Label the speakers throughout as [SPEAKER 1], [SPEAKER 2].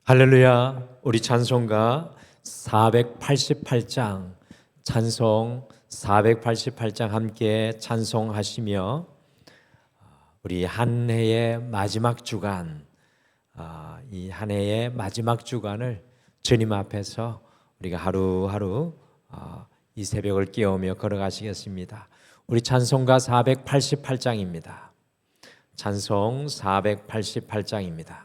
[SPEAKER 1] 할렐루야. 우리 찬송가 488장 찬송 488장 함께 찬송하시며 우리 한 해의 마지막 주간, 이 한 해의 마지막 주간을 주님 앞에서 우리가 하루하루 이 새벽을 깨우며 걸어가시겠습니다. 우리 찬송가 488장입니다. 찬송 488장입니다.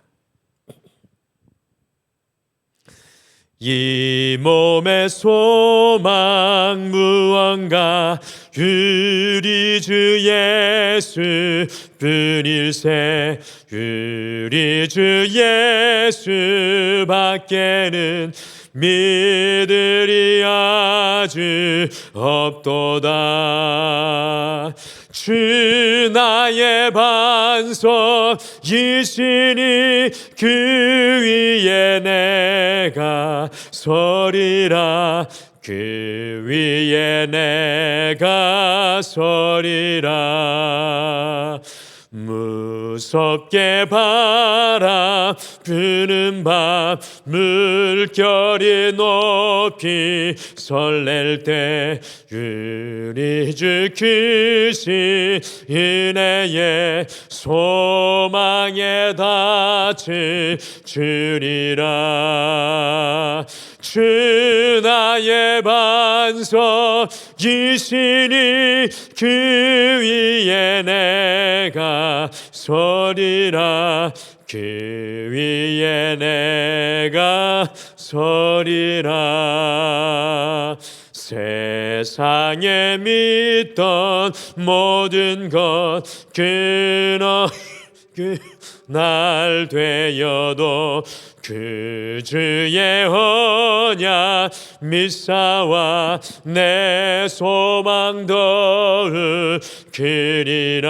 [SPEAKER 1] 이 몸의 소망 무언가 우리 주 예수 뿐일세. 우리 주 예수 밖에는 믿으리 아주 없도다. 주 나의 반석이시니 그 위에 내가 서리라. 그 위에 내가 서리라. 무섭게 바람 부는 밤 물결이 높이 설렐 때 우리 주 크신 은혜의 소망에 닿을 주리라. 주 나의 반석이시니 그 위에 내가 서리라. 그 위에 내가 서리라. 세상에 믿던 모든 것 그날 되어도 그 주의 언약 믿사와 내 소망 더욱 크리라.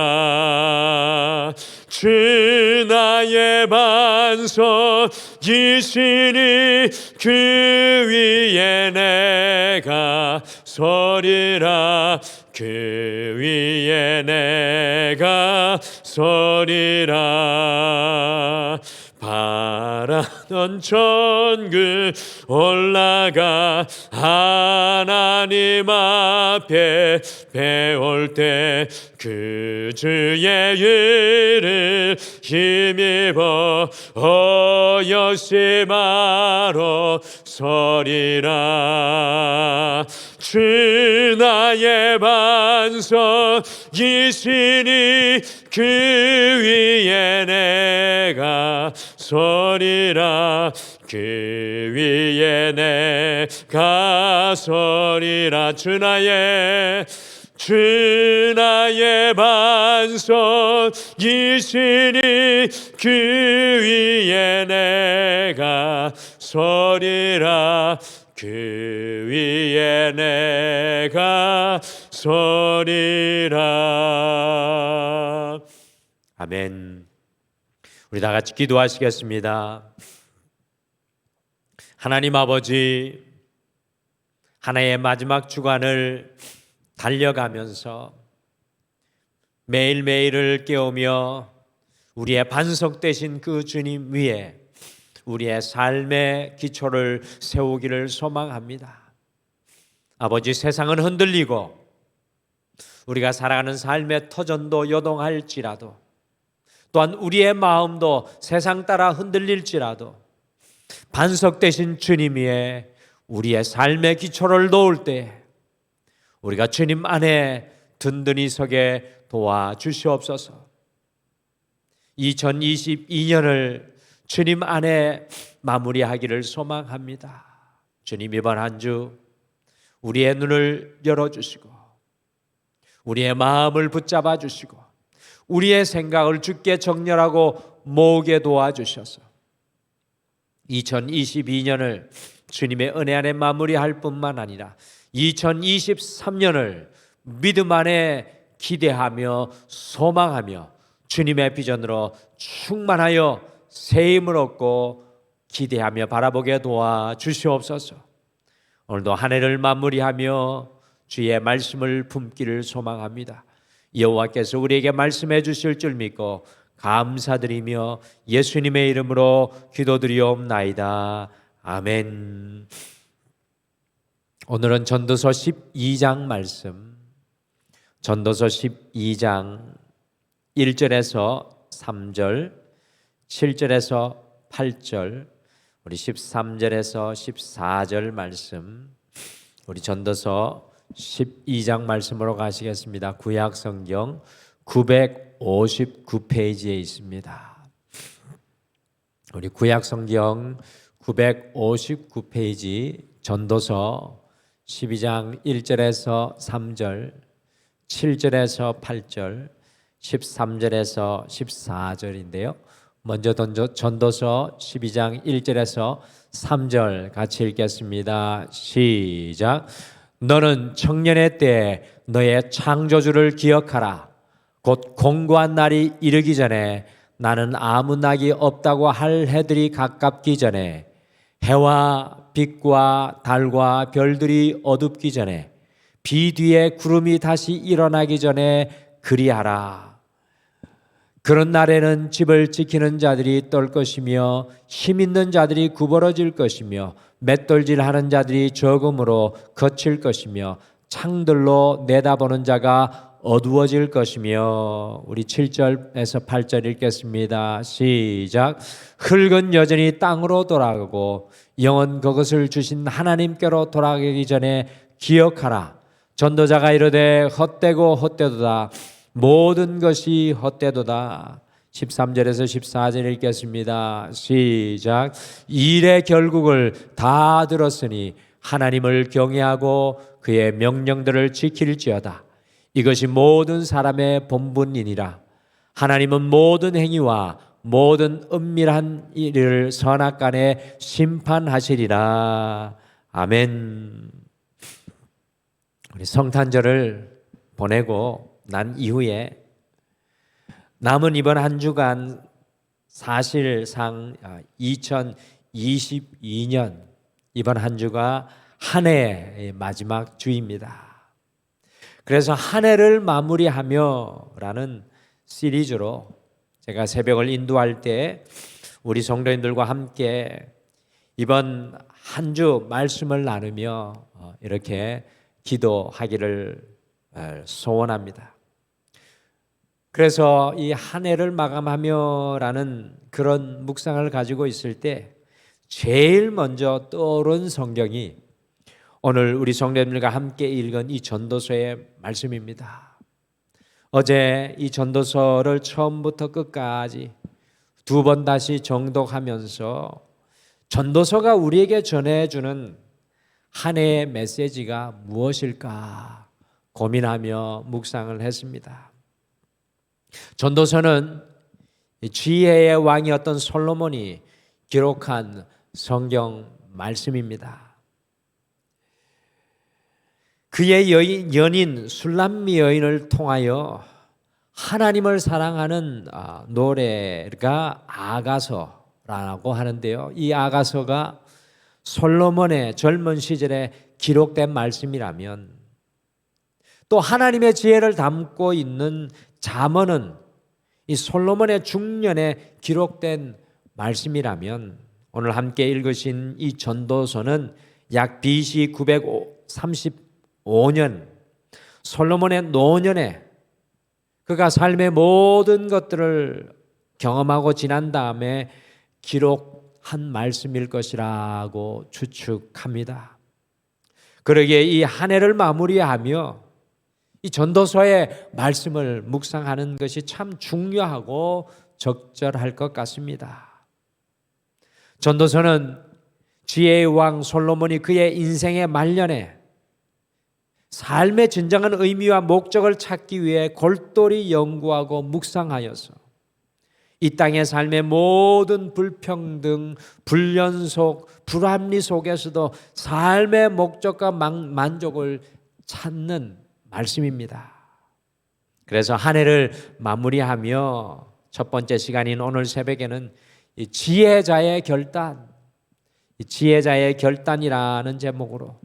[SPEAKER 1] 주 나의 반석이시니 그 위에 내가 서리라. 그 위에 내가 서리라. 바라던 천국 올라가 하나님 앞에 배울 때 그 주의 일을 힘입어 역시마로 서리라. 주 나의 반석이시니 그 위에 내가 서리라. 그 위에 내가 서리라. 주 나의 반석이시니 그 위에 내가 서리라. 그 위에 내가 서리라. 아멘. 우리 다 같이 기도하시겠습니다. 하나님 아버지, 하나의 마지막 주간을 달려가면서 매일매일을 깨우며 우리의 반석 되신 그 주님 위에 우리의 삶의 기초를 세우기를 소망합니다. 아버지, 세상은 흔들리고 우리가 살아가는 삶의 터전도 요동할지라도, 또한 우리의 마음도 세상 따라 흔들릴지라도 반석 되신 주님 위에 우리의 삶의 기초를 놓을 때 우리가 주님 안에 든든히 서게 도와주시옵소서. 2022년을 주님 안에 마무리하기를 소망합니다. 주님, 이번 한 주 우리의 눈을 열어주시고 우리의 마음을 붙잡아 주시고 우리의 생각을 주께 정렬하고 모으게 도와주셔서 2022년을 주님의 은혜 안에 마무리할 뿐만 아니라 2023년을 믿음 안에 기대하며 소망하며 주님의 비전으로 충만하여 새 힘을 얻고 기대하며 바라보게 도와주시옵소서. 오늘도 한 해를 마무리하며 주의 말씀을 품기를 소망합니다. 여호와께서 우리에게 말씀해 주실 줄 믿고 감사드리며 예수님의 이름으로 기도드리옵나이다. 아멘. 오늘은 전도서 12장 말씀, 전도서 12장 1절에서 3절, 7절에서 8절, 우리 13절에서 14절 말씀, 우리 전도서 12장 말씀으로 가시겠습니다. 구약 성경 959페이지에 있습니다. 우리 구약 성경 959페이지 전도서 12장 1절에서 3절, 7절에서 8절, 13절에서 14절인데요. 먼저 전도서 12장 1절에서 3절 같이 읽겠습니다. 시작. 너는 청년의 때에 너의 창조주를 기억하라. 곧 공고한 날이 이르기 전에 나는 아무 낙이 없다고 할 해들이 가깝기 전에 해와 빛과 달과 별들이 어둡기 전에 비 뒤에 구름이 다시 일어나기 전에 그리하라. 그런 날에는 집을 지키는 자들이 떨 것이며 힘 있는 자들이 구부러질 것이며 맷돌질하는 자들이 적음으로 거칠 것이며 창들로 내다보는 자가 어두워질 것이며 우리 7절에서 8절 읽겠습니다. 시작. 흙은 여전히 땅으로 돌아가고 영은 그것을 주신 하나님께로 돌아가기 전에 기억하라. 전도자가 이르되 헛되고 헛되도다. 모든 것이 헛되도다. 13절에서 14절 읽겠습니다. 시작. 일의 결국을 다 들었으니 하나님을 경외하고 그의 명령들을 지킬지어다. 이것이 모든 사람의 본분이니라. 하나님은 모든 행위와 모든 은밀한 일을 선악간에 심판하시리라. 아멘. 우리 성탄절을 보내고 난 이후에 남은 이번 한 주간 사실상 2022년 이번 한 주가 한 해의 마지막 주입니다. 그래서 한 해를 마무리하며 라는 시리즈로 제가 새벽을 인도할 때 우리 성도님들과 함께 이번 한 주 말씀을 나누며 이렇게 기도하기를 소원합니다. 그래서 이 한 해를 마감하며라는 그런 묵상을 가지고 있을 때 제일 먼저 떠오른 성경이 오늘 우리 성도님들과 함께 읽은 이 전도서의 말씀입니다. 어제 이 전도서를 처음부터 끝까지 두 번 다시 정독하면서 전도서가 우리에게 전해주는 한 해의 메시지가 무엇일까 고민하며 묵상을 했습니다. 전도서는 지혜의 왕이었던 솔로몬이 기록한 성경 말씀입니다. 그의 연인 술람미 여인을 통하여 하나님을 사랑하는 노래가 아가서라고 하는데요. 이 아가서가 솔로몬의 젊은 시절에 기록된 말씀이라면 또 하나님의 지혜를 담고 있는 잠언은 이 솔로몬의 중년에 기록된 말씀이라면 오늘 함께 읽으신 이 전도서는 약 BC 935년 솔로몬의 노년에 그가 삶의 모든 것들을 경험하고 지난 다음에 기록한 말씀일 것이라고 추측합니다. 그러기에 이 한 해를 마무리하며 이 전도서의 말씀을 묵상하는 것이 참 중요하고 적절할 것 같습니다. 전도서는 지혜의 왕 솔로몬이 그의 인생의 말년에 삶의 진정한 의미와 목적을 찾기 위해 골똘히 연구하고 묵상하여서 이 땅의 삶의 모든 불평등, 불연속, 불합리 속에서도 삶의 목적과 만족을 찾는 말씀입니다. 그래서 한 해를 마무리하며 첫 번째 시간인 오늘 새벽에는 이 지혜자의 결단, 이 지혜자의 결단이라는 제목으로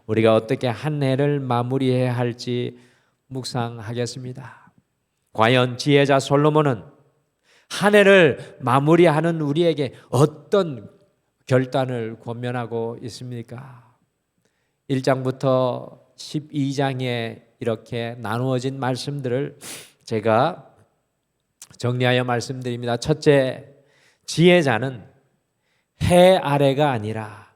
[SPEAKER 1] 우리가 어떻게 한 해를 마무리해야 할지 묵상하겠습니다. 과연 지혜자 솔로몬은 한 해를 마무리하는 우리에게 어떤 결단을 권면하고 있습니까? 1장부터 12장에 이렇게 나누어진 말씀들을 제가 정리하여 말씀드립니다. 첫째, 지혜자는 해 아래가 아니라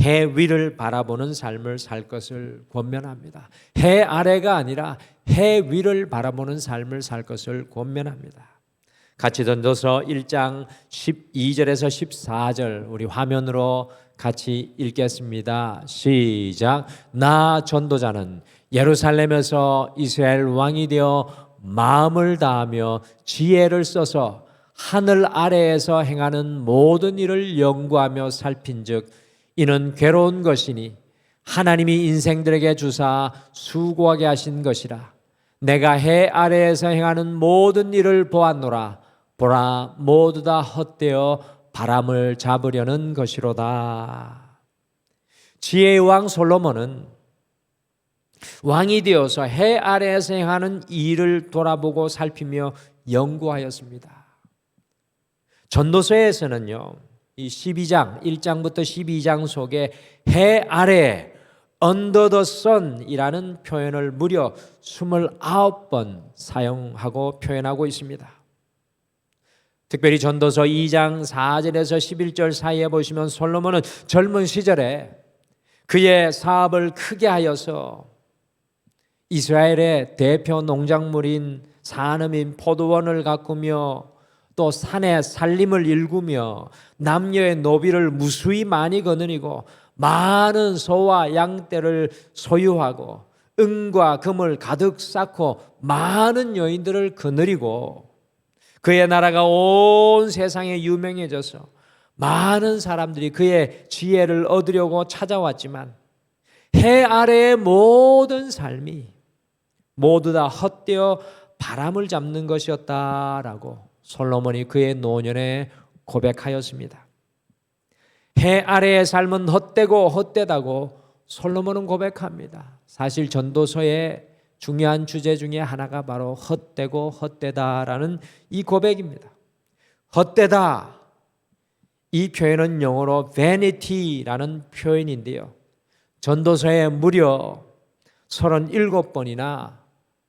[SPEAKER 1] 해 위를 바라보는 삶을 살 것을 권면합니다. 해 아래가 아니라 해 위를 바라보는 삶을 살 것을 권면합니다. 같이 전도서 1장 12절에서 14절 우리 화면으로 같이 읽겠습니다. 시작. 나 전도자는 예루살렘에서 이스라엘 왕이 되어 마음을 다하며 지혜를 써서 하늘 아래에서 행하는 모든 일을 연구하며 살핀즉 이는 괴로운 것이니 하나님이 인생들에게 주사 수고하게 하신 것이라. 내가 해 아래에서 행하는 모든 일을 보았노라. 보라, 모두 다 헛되어 바람을 잡으려는 것이로다. 지혜의 왕 솔로몬은 왕이 되어서 해 아래에서 행하는 일을 돌아보고 살피며 연구하였습니다. 전도서에서는요, 이 12장, 1장부터 12장 속에 해 아래 under the sun이라는 표현을 무려 29번 사용하고 표현하고 있습니다. 특별히 전도서 2장 4절에서 11절 사이에 보시면 솔로몬은 젊은 시절에 그의 사업을 크게 하여서 이스라엘의 대표 농작물인 산음인 포도원을 가꾸며 또 산의 살림을 일구며 남녀의 노비를 무수히 많이 거느리고 많은 소와 양떼를 소유하고 은과 금을 가득 쌓고 많은 여인들을 거느리고 그의 나라가 온 세상에 유명해져서 많은 사람들이 그의 지혜를 얻으려고 찾아왔지만 해 아래의 모든 삶이 모두 다 헛되어 바람을 잡는 것이었다라고 솔로몬이 그의 노년에 고백하였습니다. 해 아래의 삶은 헛되고 헛되다고 솔로몬은 고백합니다. 사실 전도서의 중요한 주제 중에 하나가 바로 헛되고 헛되다라는 이 고백입니다. 헛되다, 이 표현은 영어로 vanity라는 표현인데요, 전도서에 무려 37번이나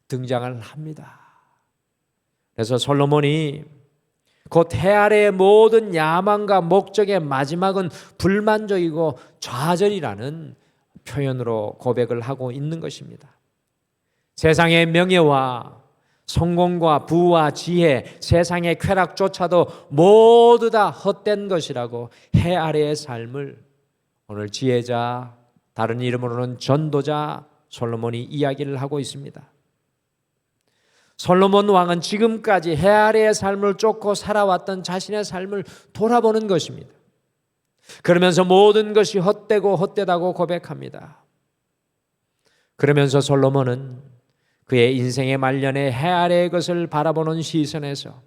[SPEAKER 1] 등장을 합니다. 그래서 솔로몬이 곧 해 아래의 모든 야망과 목적의 마지막은 불만족이고 좌절이라는 표현으로 고백을 하고 있는 것입니다. 세상의 명예와 성공과 부와 지혜, 세상의 쾌락조차도 모두 다 헛된 것이라고 해 아래의 삶을 오늘 지혜자, 다른 이름으로는 전도자 솔로몬이 이야기를 하고 있습니다. 솔로몬 왕은 지금까지 해 아래의 삶을 쫓고 살아왔던 자신의 삶을 돌아보는 것입니다. 그러면서 모든 것이 헛되고 헛되다고 고백합니다. 그러면서 솔로몬은 그의 인생의 말년에 해 아래의 것을 바라보는 시선에서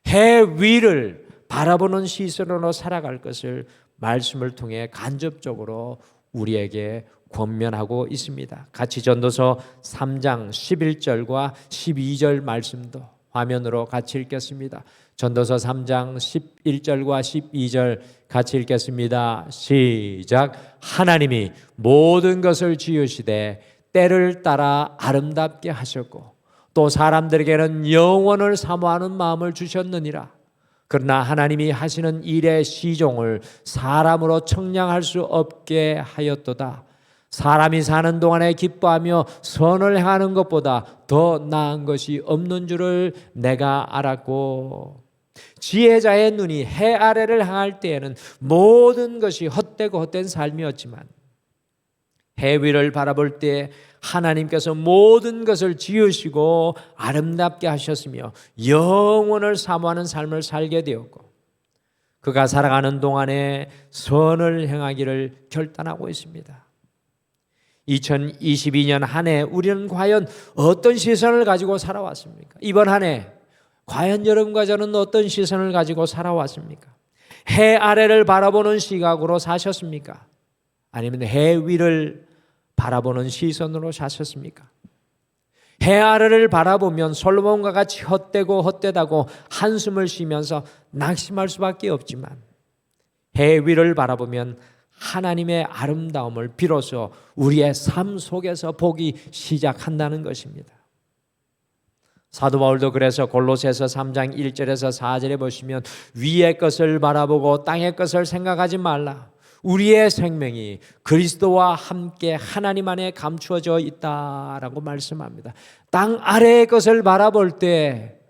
[SPEAKER 1] 해 위를 바라보는 시선으로 살아갈 것을 말씀을 통해 간접적으로 우리에게 권면하고 있습니다. 같이 전도서 3장 11절과 12절 말씀도 화면으로 같이 읽겠습니다. 전도서 3장 11절과 12절 같이 읽겠습니다. 시작. 하나님이 모든 것을 지으시되 때를 따라 아름답게 하셨고 또 사람들에게는 영원을 사모하는 마음을 주셨느니라. 그러나 하나님이 하시는 일의 시종을 사람으로 청량할 수 없게 하였도다. 사람이 사는 동안에 기뻐하며 선을 행하는 것보다 더 나은 것이 없는 줄을 내가 알았고, 지혜자의 눈이 해 아래를 향할 때에는 모든 것이 헛되고 헛된 삶이었지만 해 위를 바라볼 때 하나님께서 모든 것을 지으시고 아름답게 하셨으며 영원을 사모하는 삶을 살게 되었고, 그가 살아가는 동안에 선을 행하기를 결단하고 있습니다. 2022년 한 해 우리는 과연 어떤 시선을 가지고 살아왔습니까? 이번 한 해 과연 여러분과 저는 어떤 시선을 가지고 살아왔습니까? 해 아래를 바라보는 시각으로 사셨습니까? 아니면 해 위를 바라보는 시선으로 사셨습니까? 해 아래를 바라보면 솔로몬과 같이 헛되다고 한숨을 쉬면서 낙심할 수밖에 없지만, 해 위를 바라보면 하나님의 아름다움을 비로소 우리의 삶 속에서 보기 시작한다는 것입니다. 사도 바울도 그래서 골로새서 3장 1절에서 4절에 보시면 위의 것을 바라보고 땅의 것을 생각하지 말라. 우리의 생명이 그리스도와 함께 하나님 안에 감추어져 있다라고 말씀합니다. 땅 아래의 것을 바라볼 때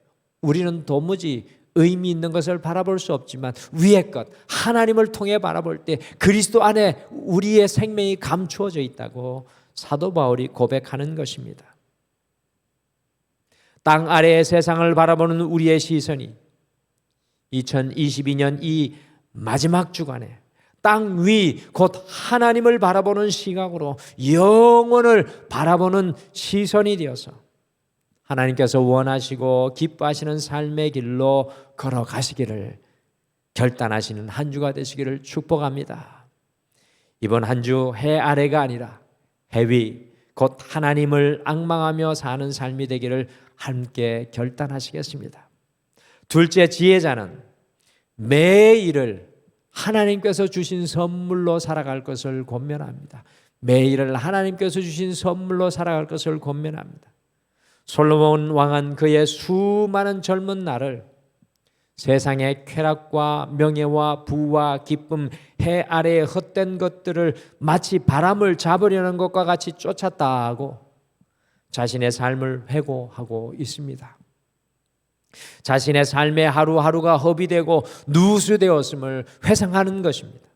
[SPEAKER 1] 우리는 도무지 의미 있는 것을 바라볼 수 없지만, 위의 것, 하나님을 통해 바라볼 때 그리스도 안에 우리의 생명이 감추어져 있다고 사도 바울이 고백하는 것입니다. 땅 아래의 세상을 바라보는 우리의 시선이 2022년 이 마지막 주간에 땅 위, 곧 하나님을 바라보는 시각으로 영혼을 바라보는 시선이 되어서 하나님께서 원하시고 기뻐하시는 삶의 길로 걸어가시기를 결단하시는 한 주가 되시기를 축복합니다. 이번 한 주 해 아래가 아니라 해 위, 곧 하나님을 앙망하며 사는 삶이 되기를 함께 결단하시겠습니다. 둘째, 지혜자는 매일을 하나님께서 주신 선물로 살아갈 것을 권면합니다. 매일을 하나님께서 주신 선물로 살아갈 것을 권면합니다. 솔로몬 왕은 그의 수많은 젊은 날을 세상의 쾌락과 명예와 부와 기쁨, 해 아래의 헛된 것들을 마치 바람을 잡으려는 것과 같이 쫓았다고 자신의 삶을 회고하고 있습니다. 자신의 삶의 하루하루가 허비되고 누수되었음을 회상하는 것입니다.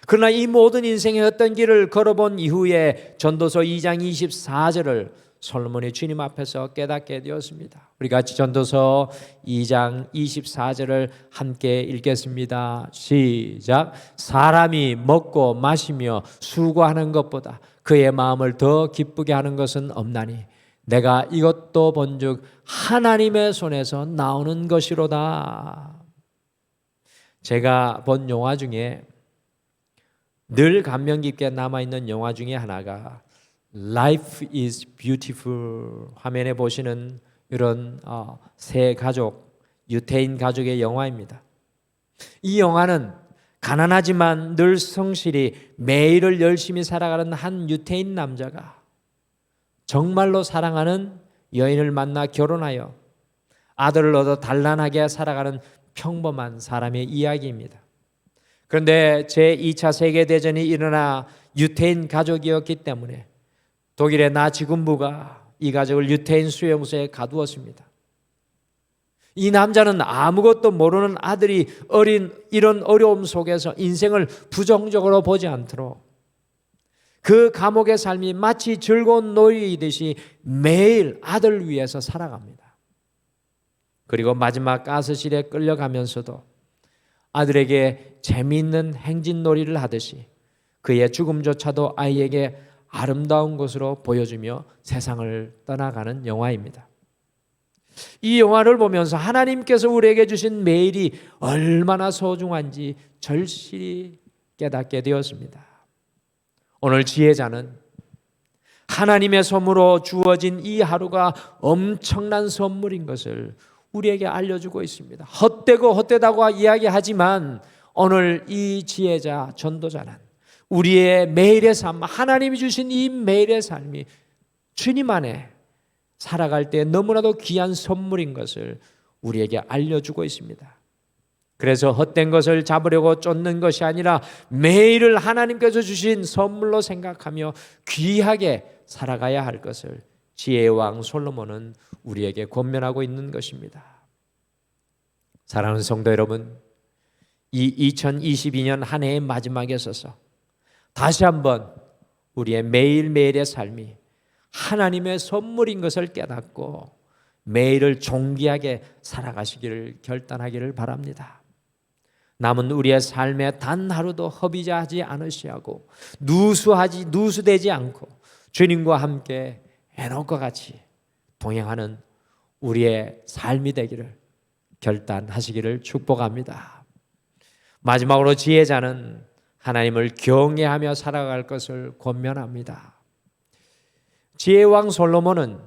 [SPEAKER 1] 그러나 이 모든 인생의 어떤 길을 걸어본 이후에 전도서 2장 24절을 솔로몬이 주님 앞에서 깨닫게 되었습니다. 우리 같이 전도서 2장 24절을 함께 읽겠습니다. 시작. 사람이 먹고 마시며 수고하는 것보다 그의 마음을 더 기쁘게 하는 것은 없나니 내가 이것도 본즉 하나님의 손에서 나오는 것이로다. 제가 본 영화 중에 늘 감명 깊게 남아있는 영화 중에 하나가 Life is Beautiful, 화면에 보시는 이런 세 가족, 유태인 가족의 영화입니다. 이 영화는 가난하지만 늘 성실히 매일을 열심히 살아가는 한 유태인 남자가 정말로 사랑하는 여인을 만나 결혼하여 아들을 얻어 단란하게 살아가는 평범한 사람의 이야기입니다. 그런데 제2차 세계대전이 일어나 유태인 가족이었기 때문에 독일의 나치 군부가 이 가족을 유태인 수용소에 가두었습니다. 이 남자는 아무것도 모르는 아들이 이런 어려움 속에서 인생을 부정적으로 보지 않도록 그 감옥의 삶이 마치 즐거운 놀이이듯이 매일 아들을 위해서 살아갑니다. 그리고 마지막 가스실에 끌려가면서도 아들에게 재미있는 행진놀이를 하듯이 그의 죽음조차도 아이에게 아름다운 것으로 보여주며 세상을 떠나가는 영화입니다. 이 영화를 보면서 하나님께서 우리에게 주신 매일이 얼마나 소중한지 절실히 깨닫게 되었습니다. 오늘 지혜자는 하나님의 선물로 주어진 이 하루가 엄청난 선물인 것을 우리에게 알려주고 있습니다. 헛되다고 이야기하지만 오늘 이 지혜자 전도자는 우리의 매일의 삶, 하나님이 주신 이 매일의 삶이 주님 안에 살아갈 때 너무나도 귀한 선물인 것을 우리에게 알려주고 있습니다. 그래서 헛된 것을 잡으려고 쫓는 것이 아니라 매일을 하나님께서 주신 선물로 생각하며 귀하게 살아가야 할 것을 지혜의 왕 솔로몬은 우리에게 권면하고 있는 것입니다. 사랑하는 성도 여러분, 이 2022년 한 해의 마지막에 서서 다시 한번 우리의 매일매일의 삶이 하나님의 선물인 것을 깨닫고 매일을 존귀하게 살아가시기를 결단하기를 바랍니다. 남은 우리의 삶에 단 하루도 허비하지 않으시고 누수되지 않고 주님과 함께 에녹과 같이 동행하는 우리의 삶이 되기를 결단하시기를 축복합니다. 마지막으로 지혜자는 하나님을 경외하며 살아갈 것을 권면합니다. 지혜왕 솔로몬은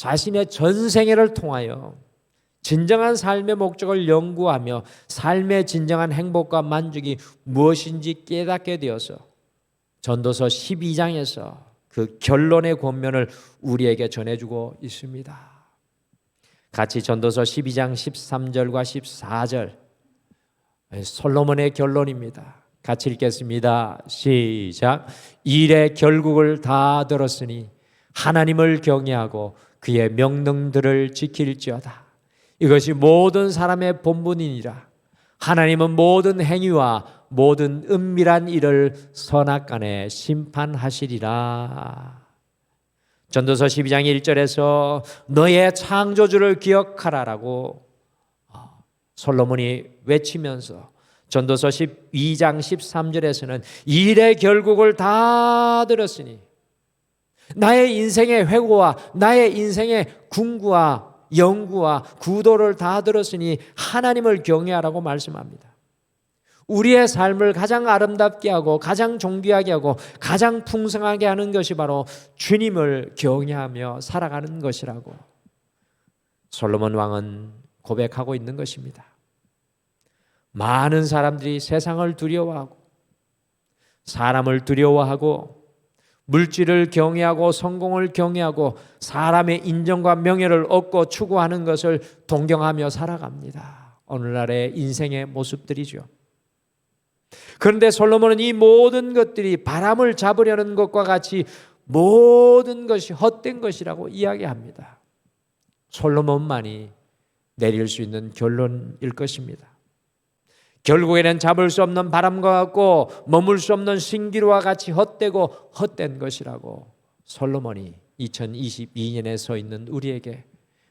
[SPEAKER 1] 자신의 전생애를 통하여 진정한 삶의 목적을 연구하며 삶의 진정한 행복과 만족이 무엇인지 깨닫게 되어서 전도서 12장에서 그 결론의 권면을 우리에게 전해주고 있습니다. 같이 전도서 12장 13절과 14절 솔로몬의 결론입니다. 같이 읽겠습니다. 시작. 일의 결국을 다 들었으니 하나님을 경외하고 그의 명령들을 지킬지어다. 이것이 모든 사람의 본분이니라. 하나님은 모든 행위와 모든 은밀한 일을 선악간에 심판하시리라. 전도서 12장 1절에서 너의 창조주를 기억하라라고 솔로몬이 외치면서 전도서 12장 13절에서는 일의 결국을 다 들었으니 나의 인생의 회고와 나의 인생의 궁구와 연구와 구도를 다 들었으니 하나님을 경외하라고 말씀합니다. 우리의 삶을 가장 아름답게 하고 가장 존귀하게 하고 가장 풍성하게 하는 것이 바로 주님을 경외하며 살아가는 것이라고 솔로몬 왕은 고백하고 있는 것입니다. 많은 사람들이 세상을 두려워하고 사람을 두려워하고 물질을 경외하고 성공을 경외하고 사람의 인정과 명예를 얻고 추구하는 것을 동경하며 살아갑니다. 오늘날의 인생의 모습들이죠. 그런데 솔로몬은 이 모든 것들이 바람을 잡으려는 것과 같이 모든 것이 헛된 것이라고 이야기합니다. 솔로몬만이 내릴 수 있는 결론일 것입니다. 결국에는 잡을 수 없는 바람과 같고 머물 수 없는 신기루와 같이 헛되고 헛된 것이라고 솔로몬이 2022년에 서 있는 우리에게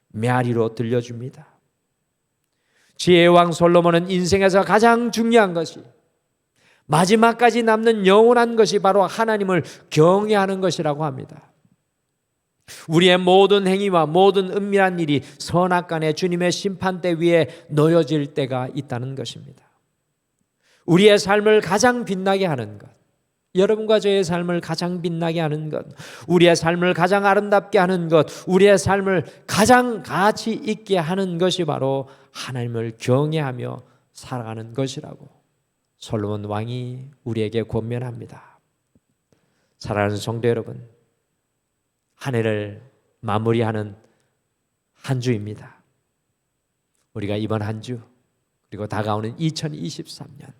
[SPEAKER 1] 메아리로 들려줍니다. 지혜의 왕 솔로몬은 인생에서 가장 중요한 것이 마지막까지 남는 영원한 것이 바로 하나님을 경외하는 것이라고 합니다. 우리의 모든 행위와 모든 은밀한 일이 선악간에 주님의 심판대 위에 놓여질 때가 있다는 것입니다. 우리의 삶을 가장 빛나게 하는 것, 여러분과 저의 삶을 가장 빛나게 하는 것, 우리의 삶을 가장 아름답게 하는 것, 우리의 삶을 가장 가치 있게 하는 것이 바로 하나님을 경외하며 살아가는 것이라고 솔로몬 왕이 우리에게 권면합니다. 사랑하는 성도 여러분, 한 해를 마무리하는 한 주입니다. 우리가 이번 한 주 그리고 다가오는 2023년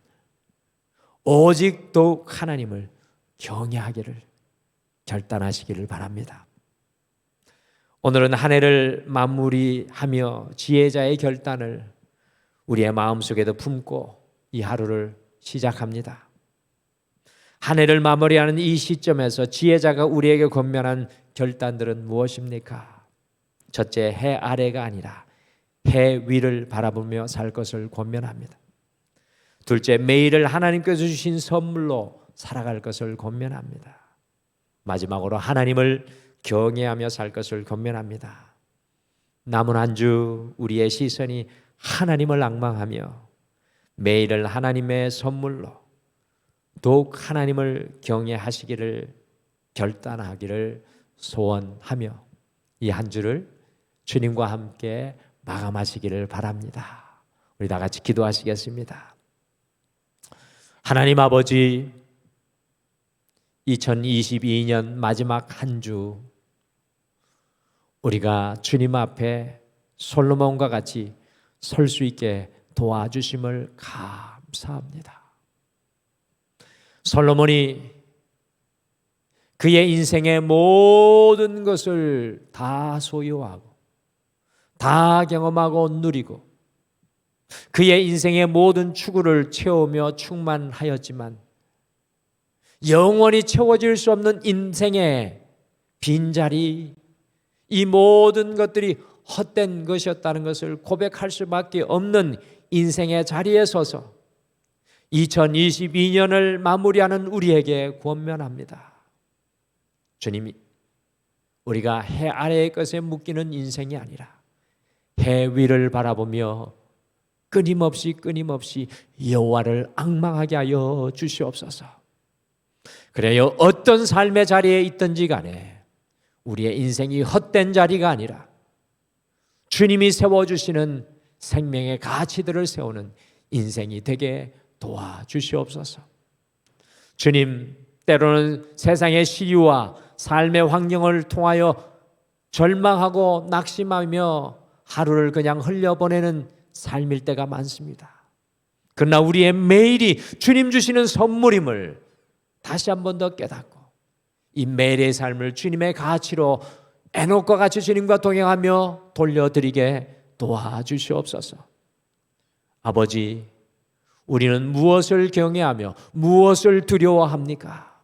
[SPEAKER 1] 오직 더욱 하나님을 경외하기를 결단하시기를 바랍니다. 오늘은 한 해를 마무리하며 지혜자의 결단을 우리의 마음속에도 품고 이 하루를 시작합니다. 한 해를 마무리하는 이 시점에서 지혜자가 우리에게 권면한 결단들은 무엇입니까? 첫째, 해 아래가 아니라 해 위를 바라보며 살 것을 권면합니다. 둘째, 매일을 하나님께서 주신 선물로 살아갈 것을 권면합니다. 마지막으로 하나님을 경외하며 살 것을 권면합니다. 남은 한 주 우리의 시선이 하나님을 앙망하며 매일을 하나님의 선물로 더욱 하나님을 경외하시기를 결단하기를 소원하며 이 한 주를 주님과 함께 마감하시기를 바랍니다. 우리 다 같이 기도하시겠습니다. 하나님 아버지, 2022년 마지막 한 주 우리가 주님 앞에 솔로몬과 같이 설 수 있게 도와주심을 감사합니다. 솔로몬이 그의 인생의 모든 것을 다 소유하고 다 경험하고 누리고 그의 인생의 모든 추구를 채우며 충만하였지만 영원히 채워질 수 없는 인생의 빈자리, 이 모든 것들이 헛된 것이었다는 것을 고백할 수밖에 없는 인생의 자리에 서서 2022년을 마무리하는 우리에게 권면합니다. 주님이 우리가 해 아래의 것에 묶이는 인생이 아니라 해 위를 바라보며 끊임없이 여호와를 앙망하게 하여 주시옵소서. 그래요, 어떤 삶의 자리에 있든지 간에 우리의 인생이 헛된 자리가 아니라 주님이 세워주시는 생명의 가치들을 세우는 인생이 되게 도와주시옵소서. 주님, 때로는 세상의 시류와 삶의 환경을 통하여 절망하고 낙심하며 하루를 그냥 흘려보내는 삶일 때가 많습니다. 그러나 우리의 매일이 주님 주시는 선물임을 다시 한 번 더 깨닫고 이 매일의 삶을 주님의 가치로 에녹과 같이 주님과 동행하며 돌려드리게 도와주시옵소서. 아버지, 우리는 무엇을 경외하며 무엇을 두려워합니까?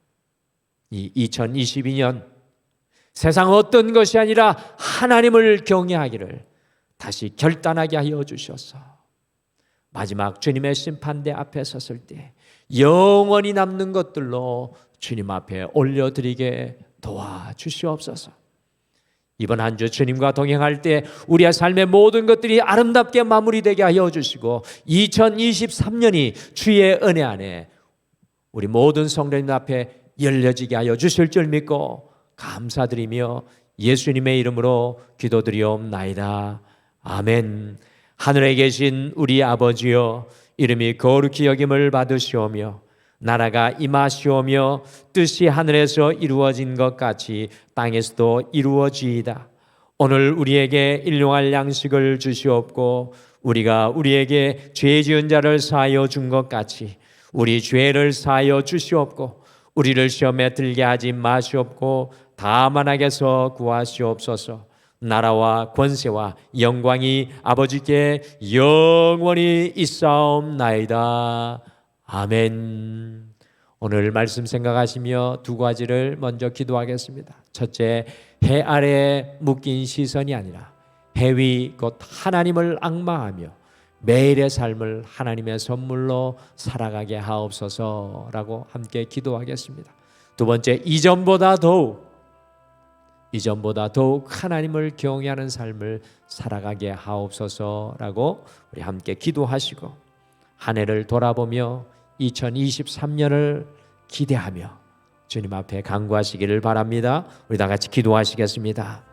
[SPEAKER 1] 이 2022년 세상 어떤 것이 아니라 하나님을 경외하기를 다시 결단하게 하여 주셔서 마지막 주님의 심판대 앞에 섰을 때 영원히 남는 것들로 주님 앞에 올려드리게 도와주시옵소서. 이번 한 주 주님과 동행할 때 우리의 삶의 모든 것들이 아름답게 마무리되게 하여 주시고 2023년이 주의 은혜 안에 우리 모든 성도님 앞에 열려지게 하여 주실 줄 믿고 감사드리며 예수님의 이름으로 기도드리옵나이다. 아멘. 하늘에 계신 우리 아버지여, 이름이 거룩히 여김을 받으시오며 나라가 임하시오며 뜻이 하늘에서 이루어진 것 같이 땅에서도 이루어지이다. 오늘 우리에게 일용할 양식을 주시옵고 우리가 우리에게 죄 지은 자를 사하여 준 것 같이 우리 죄를 사하여 주시옵고 우리를 시험에 들게 하지 마시옵고 다만 악에서 구하시옵소서. 나라와 권세와 영광이 아버지께 영원히 있사옵나이다. 아멘. 오늘 말씀 생각하시며 두 가지를 먼저 기도하겠습니다. 첫째, 해 아래에 묶인 시선이 아니라 해 위 곧 하나님을 앙망하며 매일의 삶을 하나님의 선물로 살아가게 하옵소서라고 함께 기도하겠습니다. 두 번째, 이전보다 더욱 하나님을 경외하는 삶을 살아가게 하옵소서라고 우리 함께 기도하시고 한 해를 돌아보며 2023년을 기대하며 주님 앞에 간구하시기를 바랍니다. 우리 다 같이 기도하시겠습니다.